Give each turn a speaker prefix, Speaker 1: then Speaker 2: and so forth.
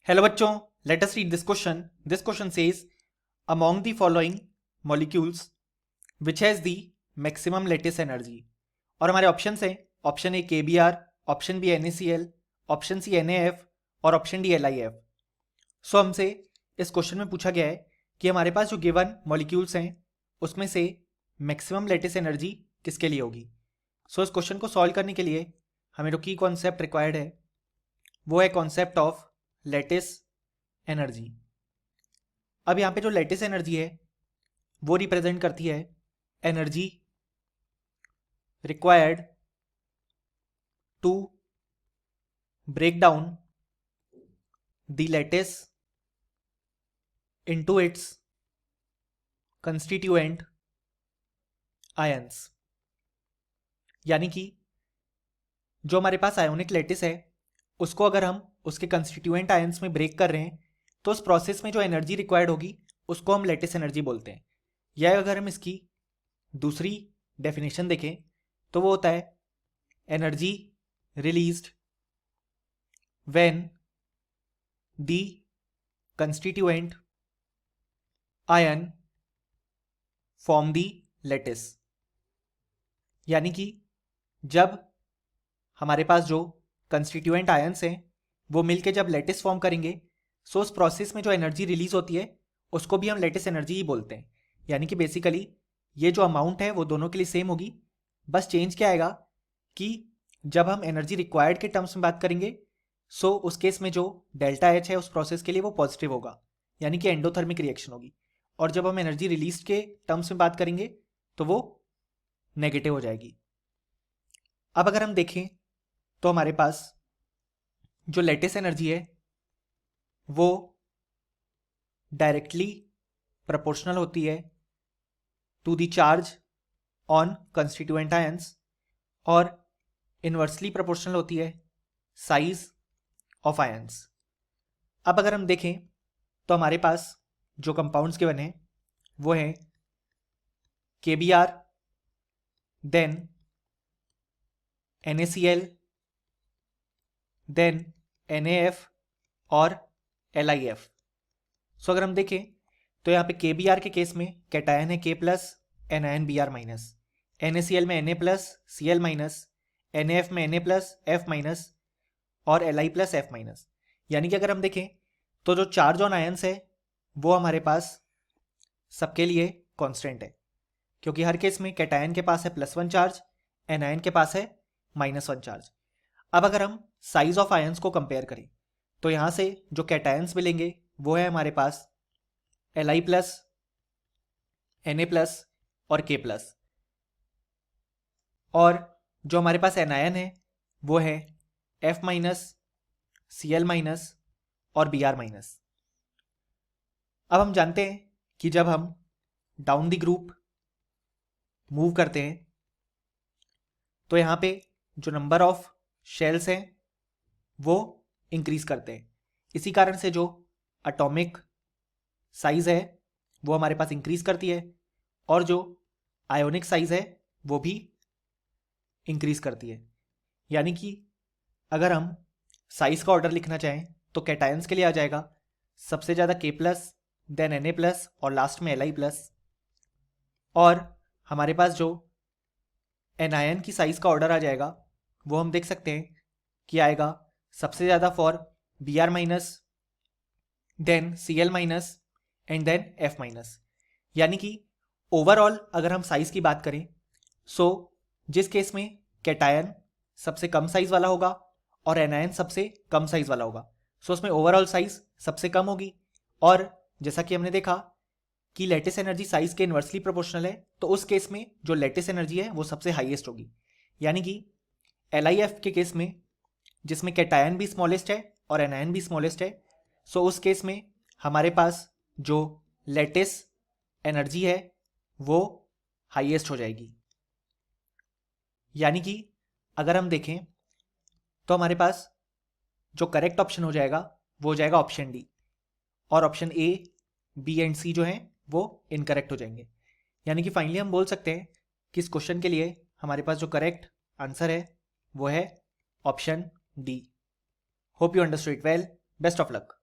Speaker 1: Hello बच्चों, let us read this question. This question says among the following molecules which has the maximum lattice energy. और हमारे option हैं option A KBr, option B NaCl, option C NaF और option D LiF. So हमसे इस question में पूछा गया है कि हमारे पास जो गिवन मॉलिक्यूल्स हैं उसमें से मैक्सिमम लेटिस एनर्जी किसके लिए होगी. सो इस क्वेश्चन को सॉल्व करने के लिए हमें जो की कॉन्सेप्ट रिक्वायर्ड है वो है कॉन्सेप्ट ऑफ लेटिस एनर्जी. अब यहाँ पे जो लेटिस एनर्जी है वो रिप्रेजेंट करती है energy required to break down the lattice into its constituent ions. यानी कि जो हमारे पास आयोनिक लेटिस है उसको अगर हम उसके कंस्टिट्यूएंट आयंस में ब्रेक कर रहे हैं तो उस प्रोसेस में जो एनर्जी रिक्वायर्ड होगी उसको हम लेटिस एनर्जी बोलते हैं. या अगर हम इसकी दूसरी डेफिनेशन देखें तो वो होता है energy released when the constituent ion form the lattice. यानी कि जब हमारे पास जो कंस्टिट्यूएंट आयंस हैं वो मिलके जब लेटिस फॉर्म करेंगे सो उस प्रोसेस में जो एनर्जी रिलीज होती है उसको भी हम लेटिस एनर्जी ही बोलते हैं. यानी कि बेसिकली ये जो अमाउंट है वो दोनों के लिए सेम होगी, बस चेंज क्या आएगा कि जब हम एनर्जी रिक्वायर्ड के टर्म्स में बात करेंगे सो उस केस में जो डेल्टा एच है उस प्रोसेस के लिए वो पॉजिटिव होगा, यानी कि एंडोथर्मिक रिएक्शन होगी. और जब हम एनर्जी रिलीज के टर्म्स में बात करेंगे तो वो नेगेटिव हो जाएगी. अब अगर हम देखें तो हमारे पास जो लेटिस एनर्जी है वो डायरेक्टली प्रोपोर्शनल होती है to the charge on constituent ions और इन्वर्सली प्रोपोर्शनल होती है साइज ऑफ आयंस. अब अगर हम देखें तो हमारे पास जो कंपाउंड्स गिवन हैं वो हैं KBr, then NaCl, then NaF और LiF. सो अगर हम देखें तो यहाँ पे KBr के केस में कैटायन है K plus, anion Br minus, NaCl में Na plus Cl minus, NaF में Na प्लस F माइनस और Li प्लस F माइनस. यानी कि अगर हम देखें तो जो चार्ज ऑन आयंस है वो हमारे पास सबके लिए कांस्टेंट है, क्योंकि हर केस में कैटायन के पास है +1 चार्ज, एनायन के पास है -1 चार्ज. अब अगर हम साइज ऑफ आयंस को कंपेयर करें तो यहाँ से जो कैटायंस मिलेंगे वो है हमारे पास Li प्लस, Na प्लस और K प्लस. और जो हमारे पास एनायन है वो है F माइनस, Cl माइनस और Br माइनस. अब हम जानते हैं कि जब हम डाउन द ग्रुप मूव करते हैं तो यहाँ पे जो नंबर ऑफ शेल्स हैं वो इंक्रीज करते हैं. इसी कारण से जो एटॉमिक साइज है वो हमारे पास इंक्रीज करती है और जो आयोनिक साइज है वो भी इंक्रीज करती है. यानी कि अगर हम साइज का ऑर्डर लिखना चाहें तो कैटायंस के लिए आ जाएगा सबसे ज़्यादा K plus, then Na plus और लास्ट में Li प्लस. और हमारे पास जो एनायन की साइज का ऑर्डर आ जाएगा वो हम देख सकते हैं कि आएगा सबसे ज़्यादा for Br minus, then Cl minus and then F minus. यानी कि ओवरऑल अगर हम साइज की बात करें सो जिस केस में कैटायन सबसे कम साइज वाला होगा और एनायन सबसे कम साइज वाला होगा सो उसमें ओवरऑल साइज सबसे कम होगी. और जैसा कि हमने देखा कि लेटिस एनर्जी साइज के इन्वर्सली प्रोपोर्शनल है तो उस केस में जो लेटिस एनर्जी है वो सबसे हाईएस्ट होगी. यानी कि LiF के केस में जिसमें कैटायन भी स्मॉलेस्ट है और एनायन भी स्मॉलेस्ट है सो उस केस में हमारे पास जो लेटिस एनर्जी है वो हाईएस्ट हो जाएगी. यानी कि अगर हम देखें तो हमारे पास जो करेक्ट ऑप्शन हो जाएगा वो हो जाएगा ऑप्शन डी और option A, B and C जो हैं वो इनकरेक्ट हो जाएंगे. यानी कि फाइनली हम बोल सकते हैं कि इस क्वेश्चन के लिए हमारे पास जो करेक्ट आंसर है वो है option D. Hope you understood it well. Best of luck.